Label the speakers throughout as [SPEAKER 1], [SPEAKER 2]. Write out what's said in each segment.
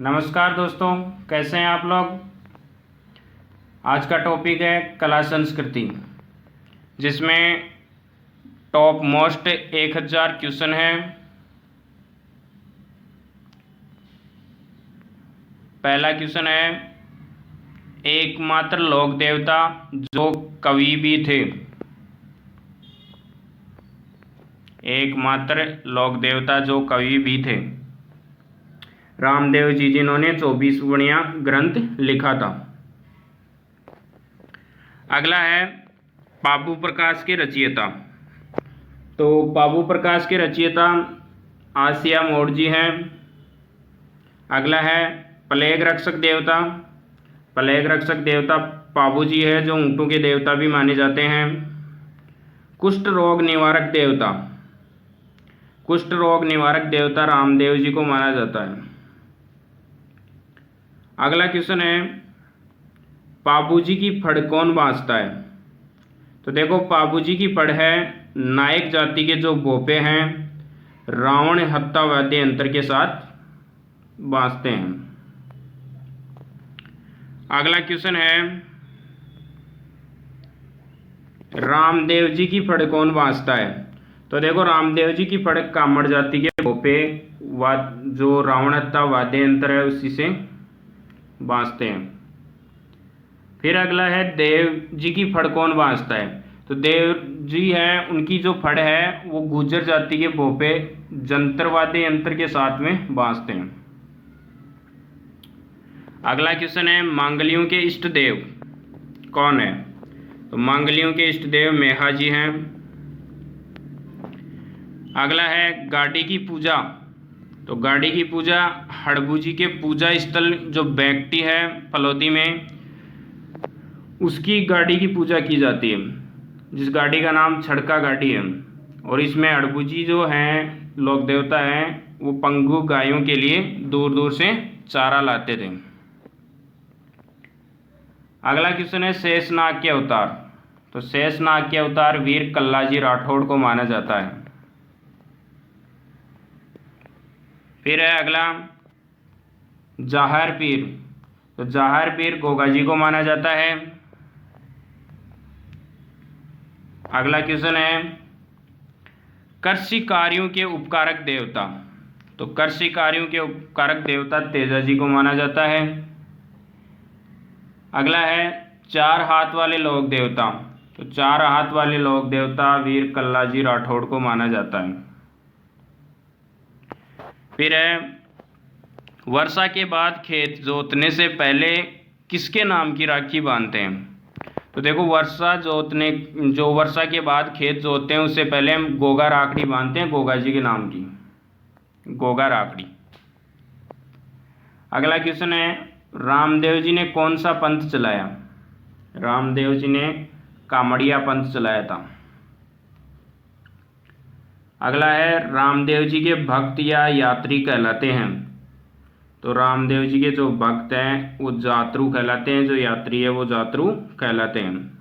[SPEAKER 1] नमस्कार दोस्तों, कैसे हैं आप लोग। आज का टॉपिक है कला संस्कृति, जिसमें टॉप मोस्ट 1000 क्वेश्चन हैं। पहला क्वेश्चन है, एकमात्र लोक देवता जो कवि भी थे। एकमात्र लोक देवता जो कवि भी थे। रामदेव जी जिन्होंने 24 वर्णिया ग्रंथ लिखा था। अगला है पाबू प्रकाश के रचयिता। तो पाबू प्रकाश के रचयिता आसिया मोड़ जी हैं। अगला है प्लेग रक्षक देवता। प्लेग रक्षक देवता पाबू जी है, जो ऊँटों के देवता भी माने जाते हैं। कुष्ठ रोग निवारक देवता। कुष्ठ रोग निवारक देवता रामदेव जी को माना जाता है। अगला क्वेश्चन है, पाबू जी की फड़ कौन बांधता है। तो देखो, पाबू जी की फड़ है नायक जाति के जो भोपे हैं, रावण हत्ता वाद्य यंत्र के साथ बांधते हैं। अगला क्वेश्चन है, रामदेव जी की फड़ कौन बांधता है। तो देखो, रामदेव जी की फड़ कामड़ जाति के भोपे जो रावण हत्ता वाद्य यंत्र है उसी से बांधते हैं। फिर अगला है, देव जी की फड़ कौन बांधता है। तो देव जी है, उनकी जो फड़ है वो गुर्जर जाति के भोपे जंतर वाद्य यंत्र के साथ में बांधते हैं। अगला क्वेश्चन है, मांगलियों के इष्ट देव कौन है। तो मांगलियों के इष्ट देव मेहा जी हैं। अगला है, गाड़ी की पूजा। तो गाड़ी की पूजा हड़बू जी के पूजा स्थल जो बैकटी है फलौदी में, उसकी गाड़ी की पूजा की जाती है, जिस गाड़ी का नाम छड़का गाड़ी है। और इसमें हड़बू जी जो हैं लोक देवता हैं, वो पंगु गायों के लिए दूर दूर से चारा लाते थे। अगला क्वेश्चन है, शेषनाग के अवतार। तो शेषनाग के अवतार वीर कल्लाजी राठौड़ को माना जाता है। फिर है अगला, जाहर पीर। तो जाहर पीर गोगा जी को माना जाता है। अगला क्वेश्चन है, कृषि कार्यों के उपकारक देवता। तो कृषि कार्यों के उपकारक देवता तेजा जी को माना जाता है। अगला है, चार हाथ वाले लोक देवता। तो चार हाथ वाले लोक देवता वीर कल्लाजी राठौड़ को माना जाता है। फिर है, वर्षा के बाद खेत जोतने से पहले किसके नाम की राखी बांधते हैं। तो देखो, जो वर्षा के बाद खेत जोतते हैं उससे पहले हम गोगा राखड़ी बांधते हैं, गोगा जी के नाम की गोगा राखड़ी। अगला क्वेश्चन है, रामदेव जी ने कौन सा पंथ चलाया। रामदेव जी ने कामड़िया पंथ चलाया था। अगला है, रामदेव जी के भक्त या यात्री कहलाते हैं। तो रामदेव जी के जो भक्त हैं वो जातरू कहलाते हैं, जो यात्री है वो जातरू कहलाते हैं।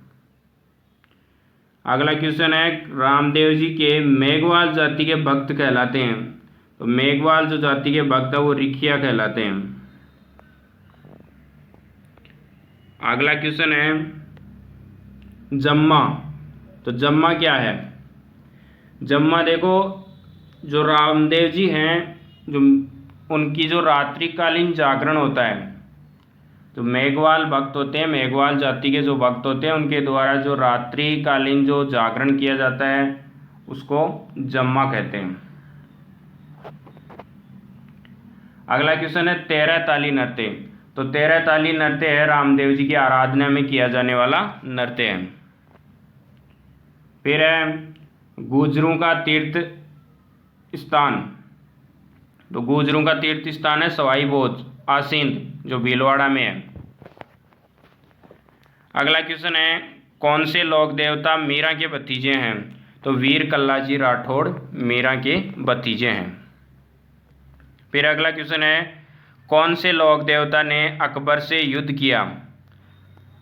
[SPEAKER 1] अगला क्वेश्चन है, रामदेव जी के मेघवाल जाति के भक्त कहलाते हैं। तो मेघवाल जो जाति के भक्त है वो रिखिया कहलाते हैं। अगला क्वेश्चन है, जम्मा। तो जम्मा क्या है। जम्मा देखो, जो रामदेव जी हैं, जो उनकी जो रात्रिकालीन जागरण होता है, तो मेघवाल भक्त होते हैं, मेघवाल जाति के जो भक्त होते हैं उनके द्वारा जो रात्रिकालीन जो जागरण किया जाता है उसको जम्मा कहते हैं। अगला क्वेश्चन है, 13 ताली नृत्य। तो 13 ताली नृत्य है रामदेव जी की आराधना में किया जाने वाला नृत्य है। फिर है, गुर्जरों का तीर्थ स्थान। तो गुर्जरों का तीर्थ स्थान है सवाई भोज आसींद, जो भीलवाड़ा में है। अगला क्वेश्चन है, कौन से लोक देवता मीरा के भतीजे हैं। तो वीर कल्लाजी राठौड़ मीरा के भतीजे हैं। फिर अगला क्वेश्चन है, कौन से लोक देवता ने अकबर से युद्ध किया।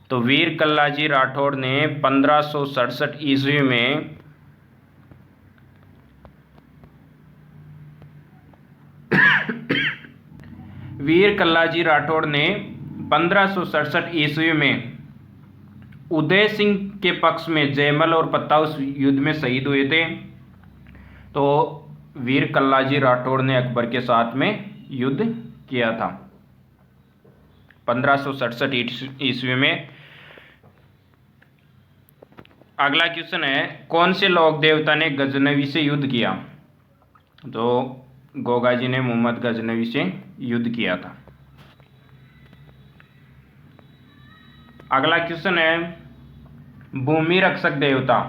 [SPEAKER 1] तो वीर कल्लाजी राठौड़ ने 1567 ईस्वी में वीर कल्लाजी राठौड़ ने 1567 ईस्वी में उदय सिंह के पक्ष में जयमल और पत्ताउस युद्ध में शहीद हुए थे। तो वीर कल्लाजी राठौड़ ने अकबर के साथ में युद्ध किया था 1567 ईस्वी में। अगला क्वेश्चन है, कौन से लोक देवता ने गजनवी से युद्ध किया? तो गोगा जी ने मोहम्मद गजनवी से युद्ध किया था। अगला क्वेश्चन है, भूमि रक्षक देवता।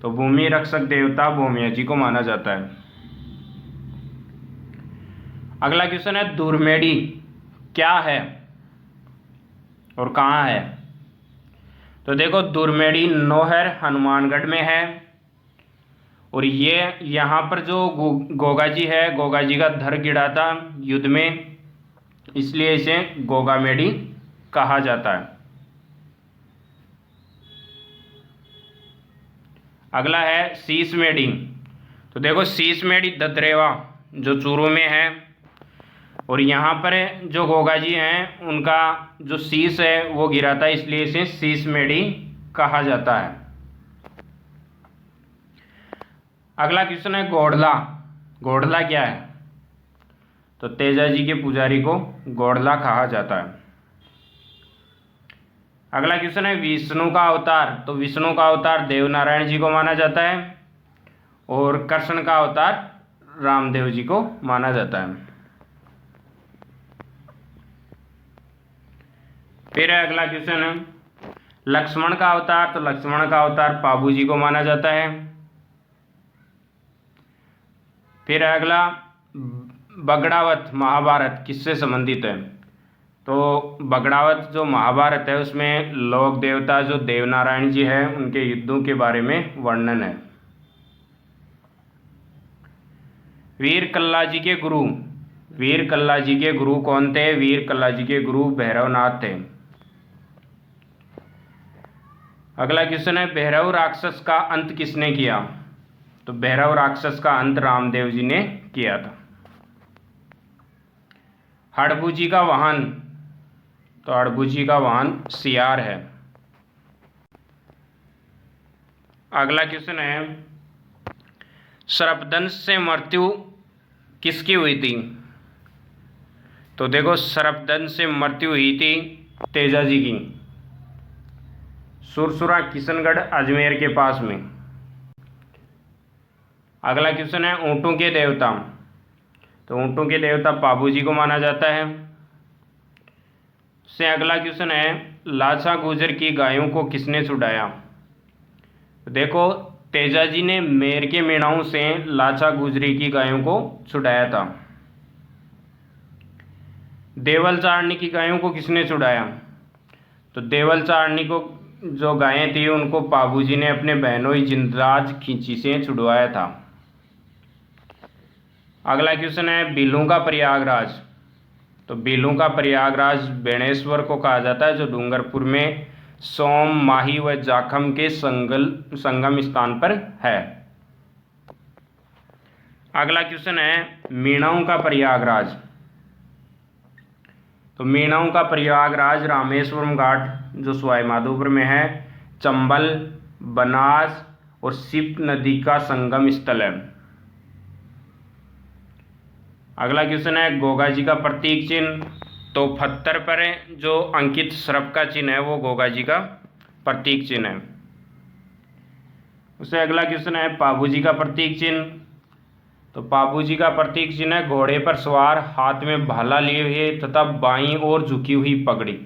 [SPEAKER 1] तो भूमि रक्षक देवता भूमिया जी को माना जाता है। अगला क्वेश्चन है, धुरमेड़ी क्या है और कहाँ है? तो देखो, धुरमेड़ी नौहर हनुमानगढ़ में है और ये यहाँ पर जो गोगा जी है, गोगा जी का धर गिरा था युद्ध में, इसलिए इसे गोगामेड़ी कहा जाता है। अगला है शीशमेड़ी। तो देखो, शीशमेड़ी ददरेवा जो चूरू में है और यहाँ पर जो गोगा जी हैं उनका जो शीश है वो गिरा था, इसलिए इसे शीशमेड़ी कहा जाता है। अगला क्वेश्चन है, गोढ़ला। गोढ़ला क्या है? तो तेजा जी के पुजारी को गोढ़ला कहा जाता है। अगला क्वेश्चन है, विष्णु का अवतार। तो विष्णु का अवतार देवनारायण जी को माना जाता है और कृष्ण का अवतार रामदेव जी को माना जाता है। फिर अगला क्वेश्चन है, लक्ष्मण का अवतार। तो लक्ष्मण का अवतार पाबू जी को माना जाता है। फिर अगला, बगड़ावत महाभारत किससे संबंधित है? तो बगड़ावत जो महाभारत है उसमें लोक देवता जो देवनारायण जी हैं उनके युद्धों के बारे में वर्णन है। वीर कल्ला जी के गुरु। वीर कल्ला जी के गुरु कौन थे? वीर कल्ला जी के गुरु भैरवनाथ थे। अगला क्वेश्चन है, भैरव राक्षस का अंत किसने किया? तो भैरव राक्षस का अंत रामदेव जी ने किया था। हड़बू जी का वाहन। तो हड़बू जी का वाहन सियार है। अगला क्वेश्चन है, सर्पदंश से मृत्यु किसकी हुई थी? तो देखो, सर्पदंश से मृत्यु हुई थी तेजा जी की, सुरसुरा किशनगढ़ अजमेर के पास में। अगला क्वेश्चन है, ऊँटों के देवता। तो ऊँटों के देवता पाबू जी को माना जाता है। से अगला क्वेश्चन है, लाछा गुजर की गायों को किसने छुड़ाया? तो देखो, तेजा जी ने मेर के मेणाओं से लाछा गुजरी की गायों को छुड़ाया था। देवल चारणी की गायों को किसने छुड़ाया? तो देवल चारणी को जो गायें थी उनको पाबू जी ने अपने बहनोई जिंदराज खींची से छुड़वाया था। अगला क्वेश्चन है, बिल्लू का प्रयागराज। तो बिल्लू का प्रयागराज बेणेश्वर को कहा जाता है जो डूंगरपुर में सोम, माही व जाखम के संगम स्थान पर है। अगला क्वेश्चन है, मीणाओं का प्रयागराज। तो मीणाओं का प्रयागराज रामेश्वरम घाट जो सवाई माधोपुर में है, चंबल, बनास और सिप नदी का संगम स्थल है। अगला क्वेश्चन है, गोगा जी का प्रतीक चिन्ह। तो पत्थर पर जो अंकित सर्प का चिन्ह है वो गोगा जी का प्रतीक चिन्ह है। उससे अगला क्वेश्चन है, पाबू जी का प्रतीक चिन्ह। तो पाबू जी का प्रतीक चिन्ह है घोड़े पर सवार, हाथ में भाला लिए हुए तथा बाईं ओर झुकी हुई पगड़ी।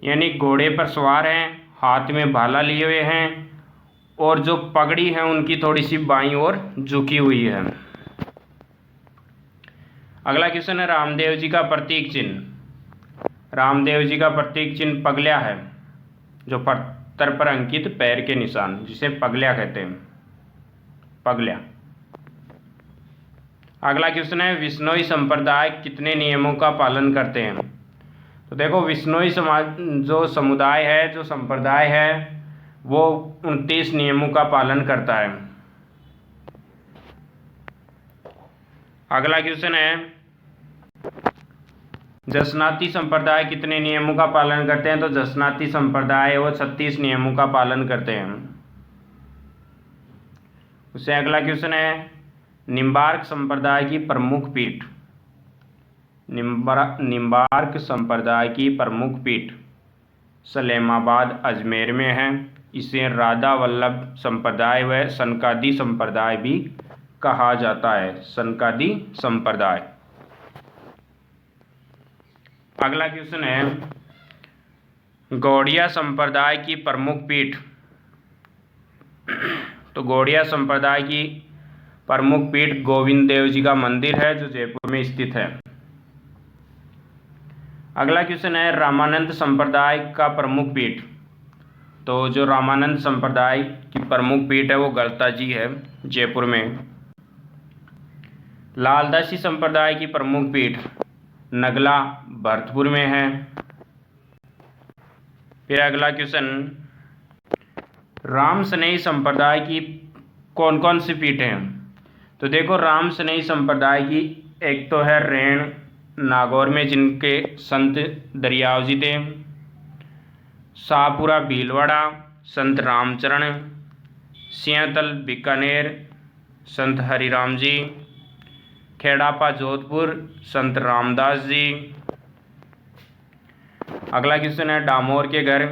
[SPEAKER 1] यानी घोड़े पर सवार हैं, हाथ में भाला लिए हुए हैं और जो पगड़ी है उनकी थोड़ी सी बाईं ओर झुकी हुई है। अगला क्वेश्चन है, रामदेव जी का प्रतीक चिन्ह। रामदेव जी का प्रतीक चिन्ह पगल्या है, जो पत्थर पर अंकित पैर के निशान, जिसे पगल्या कहते हैं, पगल्या। अगला क्वेश्चन है, विश्नोई संप्रदाय कितने नियमों का पालन करते हैं? तो देखो, विश्नोई समाज जो समुदाय है, जो संप्रदाय है, वो 29 नियमों का पालन करता है। अगला क्वेश्चन है, जसनाती संप्रदाय कितने नियमों का पालन करते हैं? तो जसनाती संप्रदाय वो 36 नियमों का पालन करते हैं। उससे अगला क्वेश्चन है, निम्बार्क संप्रदाय की प्रमुख पीठ। निम्बार्क संप्रदाय की प्रमुख पीठ सलेमाबाद अजमेर में है। इसे राधा वल्लभ संप्रदाय व सनकादि संप्रदाय भी कहा जाता है। सनकादि संप्रदाय। अगला क्वेश्चन है, गौड़िया संप्रदाय की प्रमुख पीठ। तो गौड़िया संप्रदाय की प्रमुख पीठ गोविंद देव जी का मंदिर है जो जयपुर में स्थित है। अगला क्वेश्चन है, रामानंद संप्रदाय का प्रमुख पीठ। तो जो रामानंद संप्रदाय की प्रमुख पीठ है वो गलता जी है जयपुर में। लालदासी संप्रदाय की प्रमुख पीठ नगला भरतपुर में है। फिर अगला क्वेश्चन, राम स्नेही संप्रदाय की कौन कौन सी पीठ हैं? तो देखो, राम स्नेही संप्रदाय की एक तो है रेण नागौर में जिनके संत दरियाव जी थे, शाहपुरा भीलवाड़ा संत रामचरण, सियातल बीकानेर संत हरिराम जी, खेड़ापा जोधपुर संत रामदास जी। अगला क्वेश्चन है, डामोर के घर,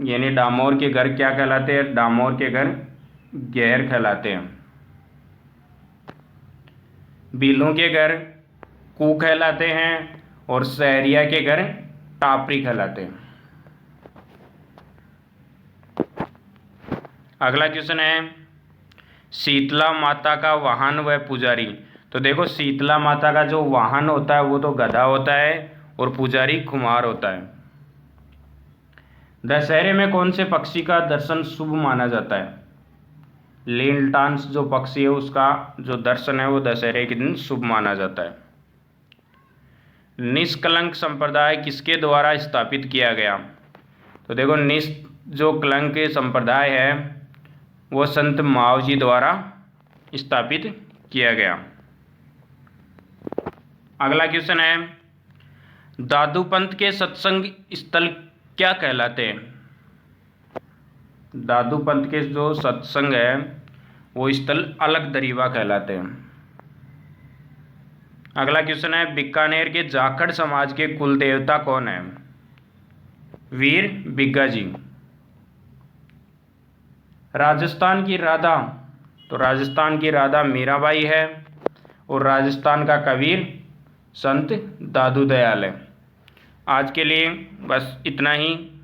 [SPEAKER 1] यानी डामोर के घर क्या कहलाते हैं? डामोर के घर गैर कहलाते हैं। भीलों के घर कू कहलाते हैं और सहरिया के घर टापरी कहलाते हैं। अगला क्वेश्चन है, शीतला माता का वाहन व पुजारी। तो देखो, शीतला माता का जो वाहन होता है वो तो गधा होता है और पुजारी कुम्हार होता है। दशहरे में कौन से पक्षी का दर्शन शुभ माना जाता है? लीलटांस जो पक्षी है उसका जो दर्शन है वो दशहरे के दिन शुभ माना जाता है। निष्कलंक संप्रदाय किसके द्वारा स्थापित किया गया? तो देखो, जो कलंक संप्रदाय है वो संत मावजी द्वारा स्थापित किया गया। अगला क्वेश्चन है, दादूपंत के सत्संग स्थल क्या कहलाते हैं? दादूपंत के जो सत्संग है वो स्थल अलग दरीवा कहलाते हैं। अगला क्वेश्चन है, बीकानेर के जाखड़ समाज के कुल देवता कौन है? वीर बिग्गा जी। राजस्थान की राधा, तो राजस्थान की राधा मीराबाई है और राजस्थान का कबीर संत दादू दयाल है। आज के लिए बस इतना ही।